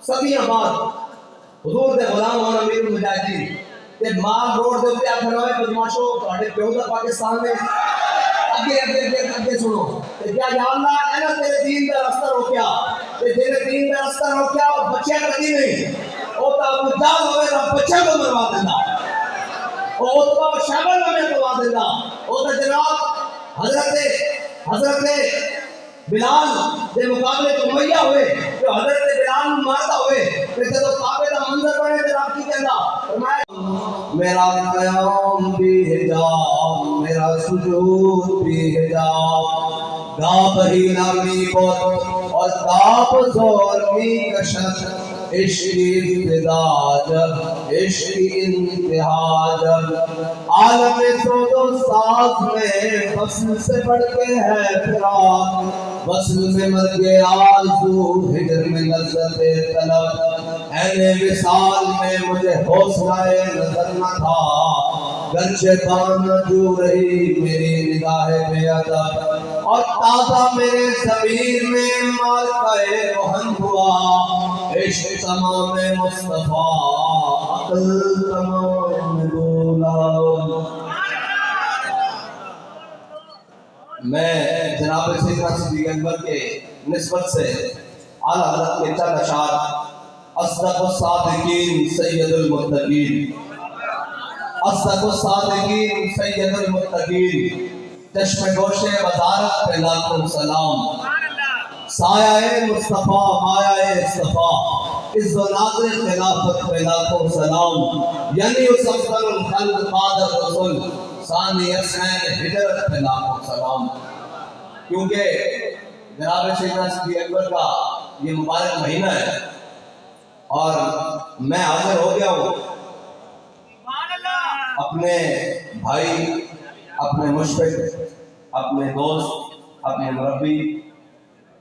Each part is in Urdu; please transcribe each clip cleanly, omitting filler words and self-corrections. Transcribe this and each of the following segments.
صدیاں بعد حضور دے غلام ہونا امیر المجاہدین تے مال روڈ دے اوپر آکھن ہوئے بدماشو تہاڈے پیو دا پاکستان میں اگے سنو تے کیا یا اللہ اے نا تیرے دین دا راستہ روکیا تے تیرے دین دا راستہ روکیا بچے کدی نہیں او تا مجاہد ہوئے نا بچے کو مروا دیندا او تو شامل میں کروا دیندا او تے جناب حضرت بلال دے مقابلے تو امیہ ہوئے جو حضرت بلال مارتا ہوئے کہ جب کعبے دا منظر بنے تے آپ کی کہندا فرمایا میرا قیام بھی حجاب میرا سجود بھی حجاب گاپ ہی نامی بوت اور گاپ زور می کشت عشقی ابتدا جب عشقی انتہا جب عالم سود و ساز میں فصل سے بڑھ کے ہے فراق وصل میں مرگ آرزو ہجر میں لذت طلب این وصال میں مجھے حوصلہ نظر نہ تھا گرچہ بان جو رہی میری نگاہ بے ادب اور تازہ میرے ضمیر میں مارکہ روحن ہوا عشق تمام مصطفیٰ عقل تمام بولا میں جناب سیدنا صدیق اکبر کے نسبت سے اعلیٰ حضرت کے چند اشعار اصدق الصادقین سید المتقین اصدق الصادقین سید المتقین چشم گوش وزارت پہ لاکھوں سلام سایہ مصطفیٰ مایہ اصطفیٰ عز و ناظر خلافت پہ لاکھوں سلام یعنی اس افضل الخلق قادر رسول ثانی حسین ہجرت پہ لاکھوں سلام کیونکہ جناب سیدنا صدیق اکبر کا یہ مبارک مہینہ ہے اور میں حاضر ہو گیا ہوں اپنے بھائی اپنے مشفق اپنے دوست اپنے مربی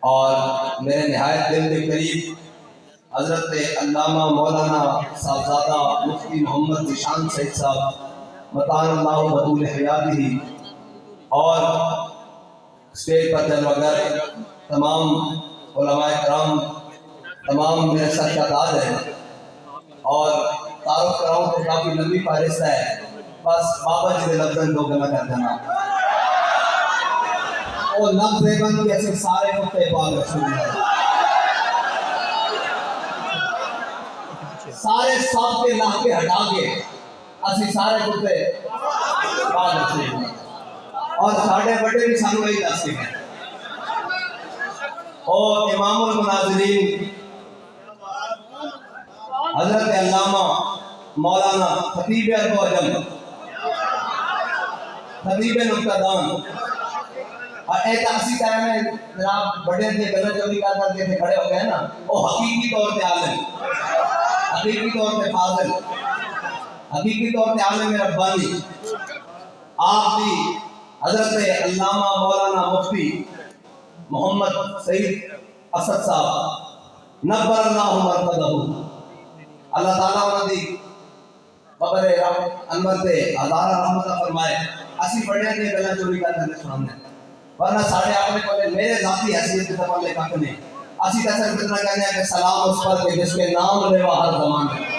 اور میرے نہایت دل کے قریب حضرت علامہ مولانا صاحبزادہ مفتی محمد ذیشان سید صاحب مطان اللہ بطول حیاتی اور اسٹیج پر جلوگر تمام علماء کرام تمام میرے سر کا تاج ہے اور تعارف کراؤں تو کافی لمبی فہرست ہے بس بابا جی لفظن دو گنا کر دینا اور لفظ بند کے ایسے سارے کتے پاک رسول اللہ سارے صاحب کے لاہ کے ہٹا کے اسی سارے کتے پاک رسول اللہ اور ساڑھے بڑے بھی سانو ہی دستے ہیں اور امام المناظرین حضرت علامہ مولانا خطیب ارب و عجم خطیب نکتہ دان اور ایک اسی ٹائم میں جناب بڑے تھے گلہ جوری کا کرتے تھے کھڑے ہو گئے نا وہ حقیقی طور پہ عالم حقیقی طور پہ فاضل حقیقی طور پہ عالم ربانی آپ بھی حضرت علامہ مولانا مفتی محمد سعید اسد صاحب نبر اللہ مرتدہ اللہ تعالیٰ انہوں نے قبر انور تے ہزارہ رحمتہ فرمائے اسی بڑے نے گلہ چوری کا کرنے سنانے ورنہ ساڑھے آپنے کو میرے ذاتی حیثیت کے تمام لے کھنے اسی کسر کتنا کہنے ہیں کہ سلام اس پر کے جس کے نام لیوا ہر زمان میں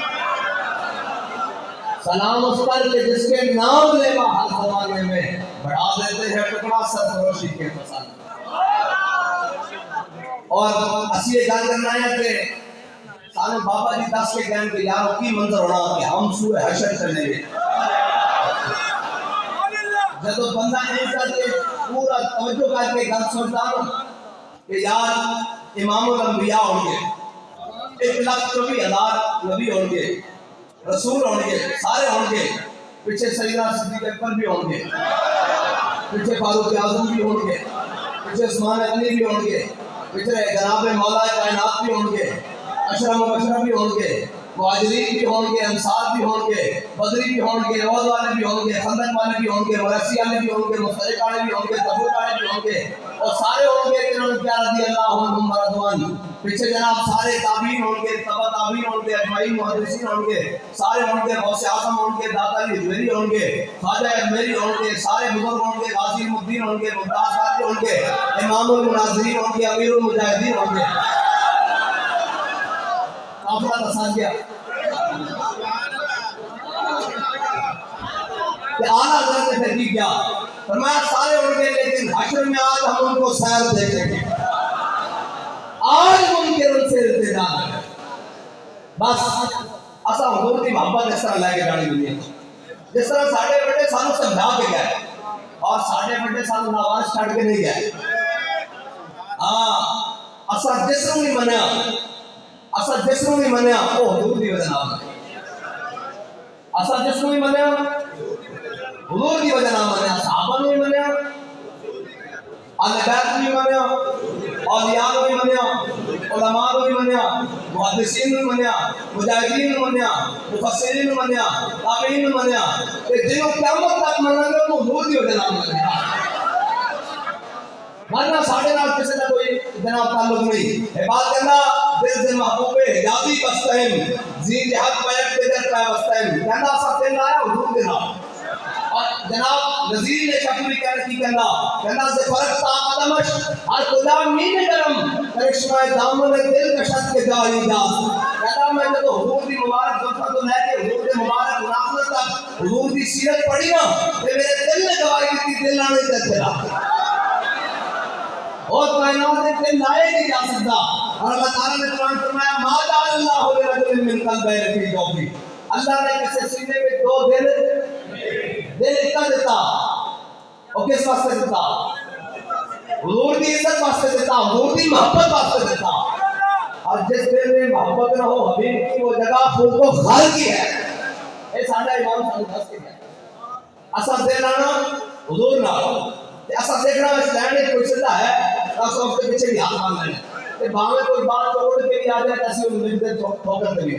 سلام اس پر کے جس کے نام لیوا ہر زمانے میں بڑھا دیتے ہیں ٹکڑا سرفروشی کے پسند اور اسی یہ جان کرنا ہے کہ سانے بابا جی دس کے کہنے کہ یارو کی منظر ہونا کہ ہم سوئے حشر چلیں گے جب بندہ نہیں کرتے پورا توجہ کر کے گل سوچتا ہوں کہ یار امام الانبیاء ہوں گے 1,24,000 نبی ہوں گے رسول ہوں گے سارے ہوں گے پیچھے سیدنا صدیق اکبر بھی ہوں گے پیچھے فاروق اعظم بھی ہوں گے پیچھے عثمان غنی بھی ہوں گے پیچھے جناب مولا کائنات بھی ہوں گے اشرف مبشرہ بھی ہوں گے مہاجرین بھی ہوں گے انصار بھی ہوں گے بدری بھی ہوں گے عوض والے بھی ہوں گے خندق والے بھی ہوں گے مرسی والے بھی ہوں گے مسترق والے بھی ہوں گے تبوک والے بھی ہوں گے اور سارے ہوں گے کہ انہوں نے رضی اللہ عنہم مرضوان پیچھے جناب سارے تابعین ہوں گے تبع تابعین ہوں گے اجمعین محدثین ہوں گے سارے ہوں گے غوث اعظم ہوں گے داتا علی حجویری ہوں گے خواجہ اجمیری ہوں گے سارے بزرگ ہوں گے غازی المدین ہوں گے ممتاز قادری ہوں گے امام المناظرین ہوں گے امیر المجاہدین ہوں گے مسئلہ دسا گیا کہ اعلیٰ حضرت نے پھر کیا فرمایا سارے اڑ گئے لیکن حشر میں آج ہم ان کو سیر دیکھیں گے آج ممکن ان سے التجا ہے بس اسا حضور کی محبت اس طرح لے کے جانی دنیا جس طرح ساڑھے بڑے سانوں سمجھا کے گئے اور ساڑھے بڑے سانوں نواز چھڑ کے نہیں گئے اسا جسم نہیں منیا اسا جسم نہیں منیا وہ حضور کی وجہ نام اسا جسم نہیں منیا حضور کی وجہ نام منیا صحابہ نہیں منیا اہل بیت نہیں منیا اولیاء نہیں منیا علماء نہیں منیا محدثین نہیں منیا مجاہدین نہیں منیا مفسرین نہیں منیا تابعین نہیں منیا کہ جنہوں قیامت تک مننا گے وہ حضور کی وجہ نام منیا ورنہ ساڑھے نال کسی کا کوئی جناب تعلق نہیں ہے بات کرنا دل سے محبوب حجابی بستہم زین جہاد پیٹ کے در پہ بستہم کہنا سب دن آیا حضور کے نام اور جناب نظیر نے شکری کہنا سے فرق تا قدمش ہر خدا مین کرم کرشمہ دامن دل کشت کے جائی جاز کہنا میں جب حضور دی مبارک زلفہ تو لے کے حضور دی مبارک منافلت تک حضور دی سیرت پڑھی نا کہ میرے دل نے گواہی کی دل آنے تک چلا اور کائنات میں دل لائے نہیں جا سکتا اور اللہ تعالیٰ نے قرآن فرمایا ما جعل اللہ لرجل من قلبین فی جوفہ اللہ نے کسی سینے میں دو دل اتنا دیتا اور کس واسطے دیتا حضور کی عزت واسطے دیتا حضور کی محبت واسطے دیتا اور جس دل میں محبت نہ ہو حبیب کی وہ جگہ خود کو خال کی ہے اے ساڑھا امام صلی اللہ علیہ وسلم اصل دل آنا حضور نہ ہو اصل دیکھنا اس لینڈ کوئی سدھا ہے تو اس کے پیچھے بھی ہاتھ مان لینا کہ باہمیں کوئی بات توڑ کے بھی آ جائے کیسے ان ملتے ٹھوکر کے بھی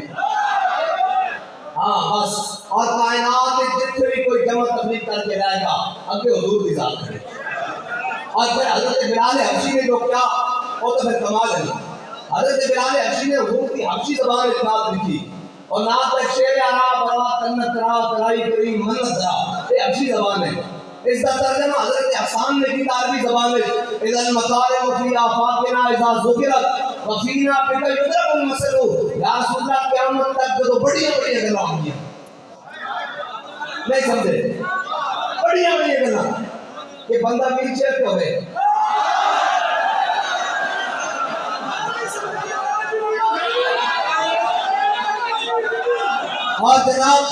ہاں بس اور کائنات میں جتنے بھی کوئی جمع تبلیغ کر کے رہے گا اگے حضور کی ذات کرے اور پھر حضرت بلال حبشی نے جو کیا وہ تو پھر کمال ہے حضرت بلال حبشی نے حضور کی حبشی زبان میں بات لکھی اور نہ تک شیر آرا برا تنت را ترائی کریم منت را یہ حبشی زبان ہے اس کا ترجمہ حضرت حسان نے کی عربی زبان میں اذا المطالب فی آفاقنا اذا ذکرت وفینا بک یدرک المثل یا رسول اللہ قیامت تک جو بڑی بڑی گلاں ہوں گی نہیں سمجھے بڑی بڑی گلاں کہ بندہ ویل چیئر پہ ہوئے اور جناب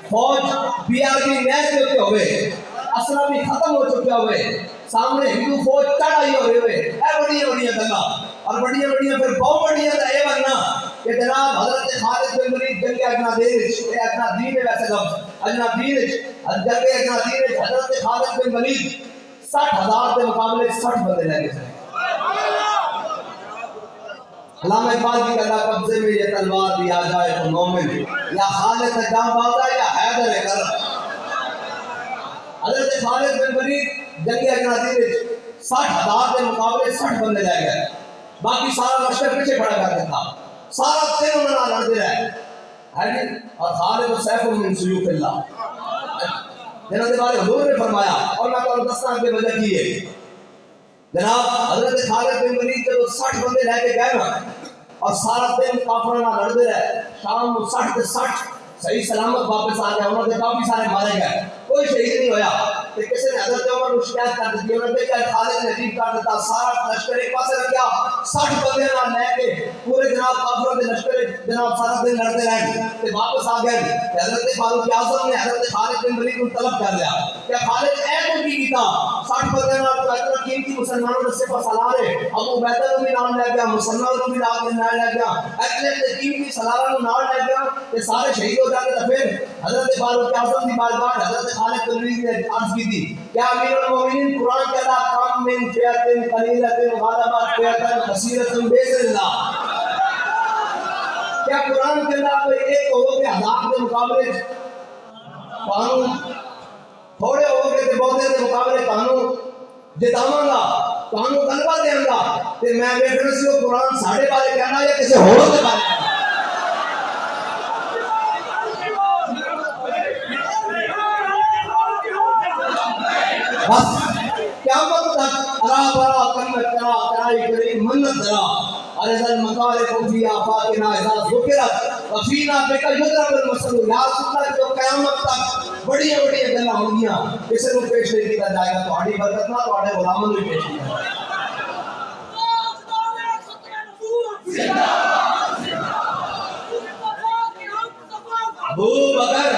فوج بی آر بی نیز ہوتے ہوئے اسلام بھی ختم ہو چکے ہوئے سامنے ہندو فوج چڑھ آئی ہوئے اے بڑی بڑی گلاں اور بڑی پھر بہت بڑی ہے بننا کہ جناب حضرت خالد بن ولید جنگ اجنادین اے اجنادین ہے ویسے لفظ اجنادین جنگ اجنادین حضرت خالد بن ولید 60,000 کے مقابلے 60 بندے لے گئے علامہ اقبال کی کہا قبضے میں یہ تلوار دیا جائے تو مومن یا خالد جام بازا یا حیدر کرم حضرت خالد بن ولید جنگ اجنادین 60,000 کے مقابلے 60 بندے لے گئے باقی سارا لشکر پیچھے کھڑا کرتا تھا سارا دن انہوں نے لڑتے رہے اور خالد و سیف من سیوف اللہ جنہوں نے بارے حضور نے فرمایا اور میں تو دستان کے وجہ کی ہے جناب حضرت خالد بن ولید جب 60 بندے لے کے گئے نا اور سارا دن کافرانہ لڑتے رہے شام 60 سے 60 صحیح سلامت واپس آ گئے انہوں نے کافی سارے مارے گئے کوئی شہید نہیں ہویا کہ کسی نے حضرت عمر کو شکایت کر دی انہوں نے کہا خالد نے عجیب کر دیتا سارا لشکر ایک پاسے رکھیا 60 بندے نہ لے کے پورے جناب کافروں کے لشکر جناب سارا دن لڑتے رہے تے واپس آ گئے حضرت فاروق اعظم نے حضرت خالد بن ولید کو طلب کر لیا کہ خالد اے تو کی کیتا 60 بندے نہ اتنا قیمتی مسلمانوں نے صفہ سالار ہے ابو بیدر بھی نام لے گیا مسلمانوں بھی نام لے گیا اتنے قیمتی سالاروں نام لے گیا کہ سارے شہید ہو جاتے تو پھر حضرت فاروق اعظم کی بارگاہ حضرت خالد بن ولید نے عرض کی تھی کیا امیر المومنین قرآن کہتا کام من فیعتن قلیلتن غالبات فیعتن کثیرتن بیذن اللہ کیا قرآن کہتا کوئی ایک ہو کے ہزار کے مقابلے قانون تھوڑے ہو کے بہتے کے مقابلے قانون جتاواں گا قانون غلبہ دیں گا تے میں بیٹھنے سے قرآن ساڑھے بارے کہنا یا کسی ہو کے بارے کہنا بس قیامت تک ارا برا کنت کرا کرائی کریم منت درا اور ورزل مقالب فی آفاقنا اذا ذکرت وفینا بک یضرب المثل یا رسول اللہ جو قیامت تک بڑی بڑی گلاں ہونگیاں کسے کو پیش نہیں کیتا جائے گا تہاڈی برکت نال تہاڈے غلاماں نوں پیش کیتا ابو بکر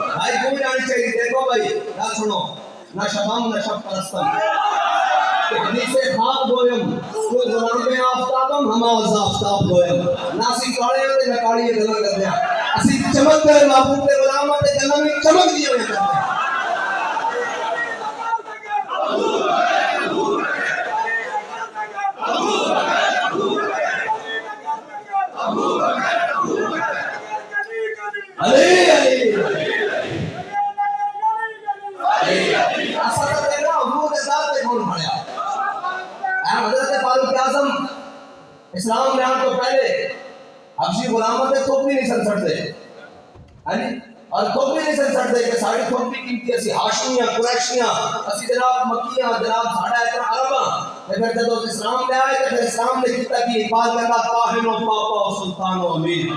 بھائی کوئی جانی چاہیے دیکھو بھائی گل سنو نہ شبام نہ شب پرستم حدیث خواب گویم تو غلام آفتابم ہم آواز آفتاب گویم ناسی کاڑے ہوتے نہ کاڑی یہ گلہ کرتے ہیں اسی چمک کر محبوب کے غلامہ تے گلہ میں چمک دیئے ہوئے کرتے ہیں علی علی اصل دیکھنا حضور کے ذات پہ کون پڑھیا حضرت فاروق اعظم اسلام میں آنے تو پہلے حبشی غلامت تھوپی نہیں سن سکتے اور تھوپی نہیں سن سکتے کہ ساڑھی تھوپی قیمتی اسی ہاشمیاں قریشیاں اسی جناب مکیاں جناب ساڑھا اتنا عرباں پھر جب اسلام میں آئے تو پھر اسلام نے کتا کی حفاظ کرنا کاہن و پاپا و سلطان و امیر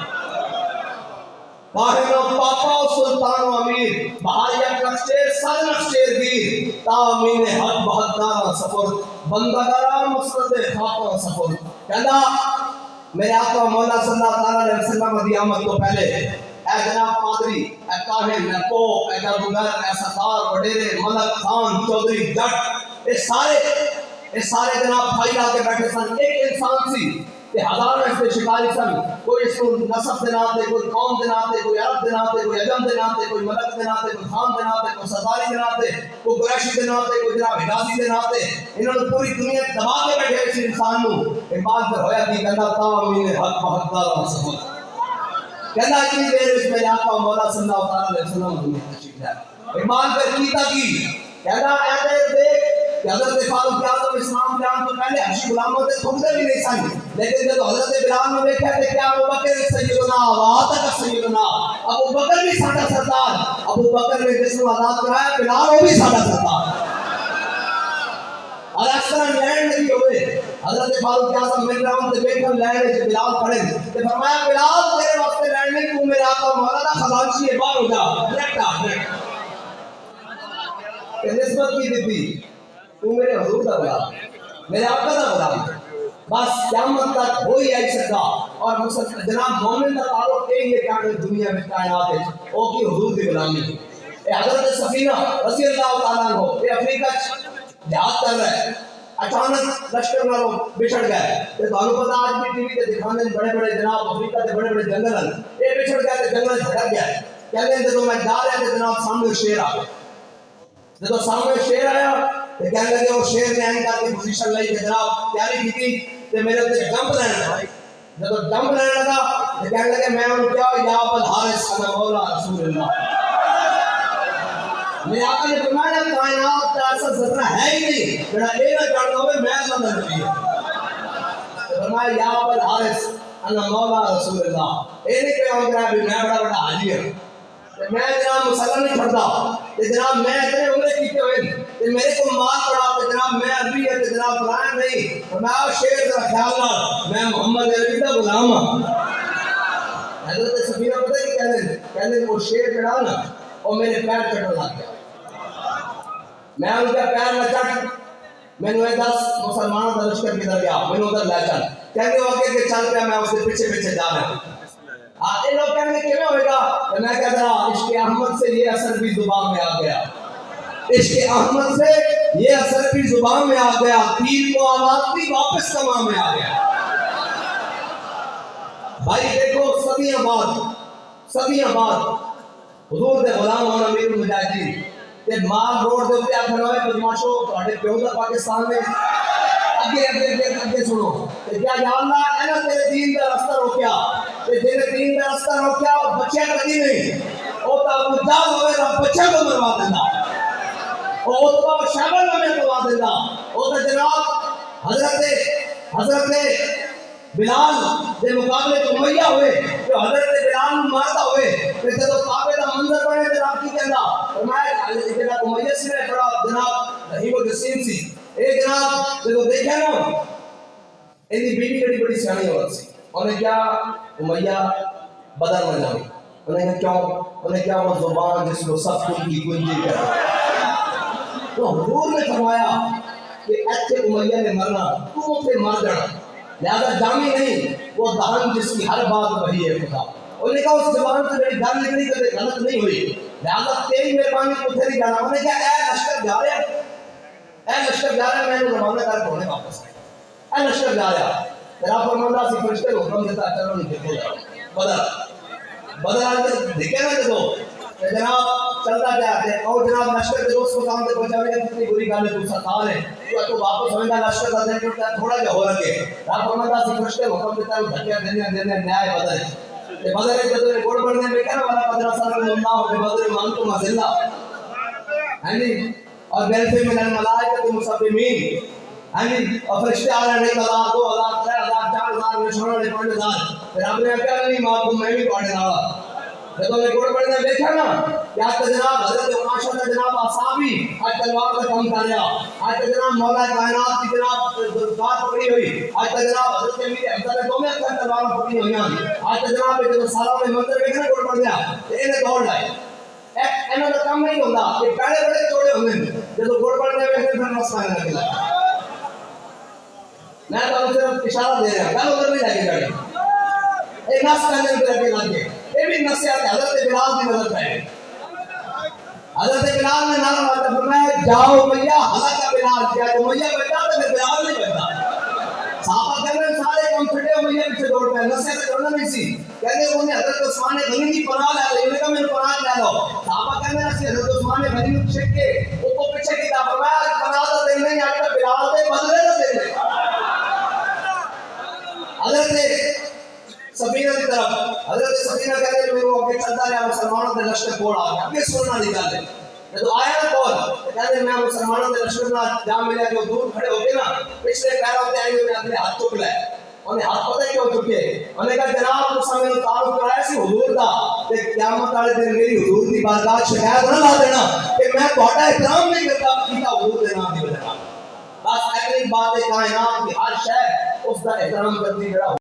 کاہن و پاپا و سلطان و امیر بہار یک نقشیر سر نقشیر گیر تا امین حق بہتدارا سفر بندگارا مقصد خاکا سفر کہنا میرے آقا مولا صلی اللہ علیہ وسلم دی آمد تو پہلے اے جناب پادری اے کاہن اے پوپ اے جادوگر اے ستار وڈیرے ملک خان چودھری جٹ اے سارے جناب بھائی آ کے بیٹھے سن ایک انسان سی کہ ہزار میں سے شکاری سن کوئی اس کو نسب دناتے کوئی قوم دناتے کوئی عرب دناتے کوئی عجم دناتے کوئی ملک دناتے کوئی خان دناتے کوئی ستاری دناتے کوئی قریشی دناتے کوئی جناب حجازی دناتے انہوں نے پوری دنیا دبا کے بیٹھے اس انسان نو ایمان پر ہویا کہ کہنا تا امین حق بحقدار و سفر کہنا اتنی دیر اس میں آقا مولا صلی اللہ علیہ وسلم دنیا تشریف ہے ایمان پر کیتا کی کہنا اے دیر دیکھ کہ حضرت فاروق اعظم اسلام جان تو پہلے حبشی غلاموں سے تھوڑے بھی نہیں سن لیکن جب حضرت بلال نے دیکھا کہ کیا ابو بکر سیدنا وآتک سیدنا ابو بکر بھی ساڈا سردار ابو بکر نے جس کو آزاد کرایا بلال وہ بھی ساڈا سردار اور اس طرح لینڈ نہیں ہوئے حضرت فاروق اعظم مل رہا ہوں تے بیٹھن لینڈ وچ بلال کھڑے تے فرمایا بلال تیرے واسطے لینڈ نہیں تو میرے آقا مولانا خزانچی ہے باہر ہو جا ڈائریکٹ کہ نسبت کی دیتی تو میرے حضور کا غلام میرے آقا کا غلام بس قیامت تک وہی آئی سکتا اور جناب مومن کا تعلق یہی ہے کہ آگے دنیا میں کائنات ہے وہ کی حضور کی غلامی اے حضرت سفینہ رضی اللہ تعالیٰ عنہ اے افریقہ جہاد کر رہا ہے اچانک لشکر نالوں بچھڑ گئے تے تانوں پتہ آج بھی ٹی وی تے دکھاندے بڑے بڑے جناب افریقہ دے بڑے بڑے جنگل ہیں اے بچھڑ گئے تے جنگل جھڑ گیا کہندے جدوں میں جا رہا تے جناب سامنے شیر آ گیا جدوں سامنے شیر آیا تے کہنے لگے وہ شیر نے این کر کے پوزیشن لئی کہ جناب تیاری کی تے میرے تے جمپ لینا لگا جدوں جمپ لینے لگا تے کہنے لگے میں انہوں کیا یا ابو الحارث انا مولا رسول اللہ میرے آقا نے فرمایا کائنات کا ایسا ذرہ ہے ہی نہیں جڑا اے نہ جانتا ہوئے میں اللہ نبی فرمایا یا ابو الحارث انا مولا رسول اللہ اے نہیں کہا کہ میں بڑا بڑا حاجی ہوں میں جناب مسلم نہیں چھڑتا کہ جناب میں اتنے عمرے کیتے ہوئے کہ میرے کو مال پڑا کہ جناب میں عربی ہے کہ جناب فلان نہیں فرمایا شیر ذرا خیال نہ میں محمد عربی کا غلام ہوں حضرت سفینہ پتہ ہے کہنے وہ شیر جڑا نا وہ میرے پیر چٹن لگ گیا میں ان کا پیر نہ چٹ میں نے دس مسلمانوں کا لشکر کدھر گیا میں نے ادھر لے چل کہنے وہ آگے کہ چل پیا میں اس کے پیچھے پیچھے جا رہا ہوں آتے لوگ کہنے کے میں ہوئے گا کہ میں کہتا رہا عشق احمد سے یہ اثر بھی زبان میں آ گیا عشق احمد سے یہ اثر بھی زبان میں آ گیا تیر کو آواز بھی واپس کما میں آ گیا بھائی دیکھو صدیاں بعد حضور دے غلام ہونا امیر المجاہدین تے مال روڈ دے اوپر آکھن ہوئے بدماشو تواڈے پیو دا پاکستان میں اگے سنو کہ کیا یا اللہ اے نا تیرے دین دا راستہ روکیا تے تیرے دین دا راستہ روکیا اور بچے کدی نہیں او تا ابو جہل ہوئے نا بچے کو مروا دیندا او تو شیبہ میں مروا دیندا او تے جناب حضرت بلال دے مقابلے تو امیہ ہوئے جو حضرت بلال مارتا ہوئے کہ جب کعبے دا منظر بنے تے آپ کی کہندا فرمایا جناب امیہ سے بڑا جناب رحیم الجسیم سی اے جناب جو دیکھا نا انہی بیوی بڑی بڑی سیانی عورت سی انہیں کیا امیہ بدر نہ جانے انہیں کیا وہ زبان جس کو سب کن کی کنجی کرتا تو حضور نے فرمایا کہ ایسے امیہ نے مرنا تو اسے مر جانا لہذا جامی نہیں وہ دہن جس کی ہر بات وہی ہے خدا انہوں نے کہا اس زبان سے میری گل نکلی کبھی غلط نہیں ہوئی لہذا تیری مہربانی کتنے نہیں جانا انہوں نے کہا اے لشکر جا رہا ہے میں نے روانہ کر کے ہونے واپس آئے اے لشکر جا رہا تیرا فرماندہ سی فرشتے کو حکم دیتا چلو نہیں دیکھو بدر آج دیکھے نا جدو جناب چلتا جاتے ہیں اور جناب لشکر کے دوست مقام سے پہنچانے کا کتنی بری گل ہے تو ستار ہے تو واپس ہوئے گا لشکر کا دن کرتا ہے تھوڑا جا ہو رکھے رب فرماتا سی فرشتے حکم دیتا ہے دھکیا دینے نیائے بدر ہے بدر ہے جدو گوڑ بڑھنے میں کہنا والا قدرہ صلی اللہ علیہ بدر مانتم ازلہ ہے نہیں اور بیلفے من الملائکت مصفمین ہے نہیں اور فرشتے آ رہے ہیں 1,000 2,000 3,000 4,000 نشانہ نے 5,000 پھر آپ نے کہا نہیں معاکم میں بھی پڑھنے والا جب میں گوڑ پڑھنے دیکھا نا کہ آج کا جناب حضرت عماشہ کا جناب آصابی آج تلوار کا کم کر رہا آج کا جناب مولا کائنات کی جناب بات پکڑی ہوئی آج کا جناب حضرت امیر حمزہ نے 2 میں اکثر تلوار پکڑی ہوئی آج کا جناب جو سالہ میں منظر میں کہنے گوڑ پڑھ گیا تو انہیں دوڑ لائے انہوں نے کم نہیں ہوتا کہ پہلے بڑے چوڑے ہوئے جب گوڑ پڑھنے میں پھر نفس پہنے لگے لائے میں تو صرف اشارہ دے رہا ہوں ادھر نہیں لگے گاڑی ایک نفس پہنے میں لگے لگے یہ بھی نصیحت ہے حضرت بلال کی نظر پہ حضرت بلال نے نعرہ مارتا فرمایا جاؤ امیہ ہلاکا بلال کیا تو امیہ بچا تو پھر بلال نہیں بچا صحابہ کہنے ہیں سارے کم پھٹے امیہ پیچھے دوڑ پہ نصیحت کرنا نہیں سی کہنے انہیں حضرت عثمان غنی کی پناہ لے لے انہیں کہا میں پناہ لے لو صحابہ کہنے ہیں حضرت عثمان غنی کو پیچھے کے وہ کو پیچھے کی تھا فرمایا پناہ تو دینے نہیں آتا بلال دے بدلے تو دینے حضرت سفینہ کی طرف حضرت سفینہ کہتے ہیں وہ اگے چلتا رہا مسلمانوں کے لشکر کوڑ آ گیا اگے سننا نکالے تو آیا نا کون کہتے ہیں میں مسلمانوں کے لشکر میں جا ملے جو دور کھڑے ہو گئے نا پچھلے پیروں پہ آئے ہوئے اپنے ہاتھ چک لائے انہیں ہاتھ پتہ کیوں چکے انہوں نے کہا جناب اس میں تعارف کرایا سی حضور دا کہ قیامت والے دن میری حضور کی بارگاہ شکایت نہ لا دینا کہ میں تہاڈا احترام نہیں کرتا کیتا حضور دے نام دی وجہ بس ایک بات ہے کائنات کی ہر شے اس کا احترام کرتی میرا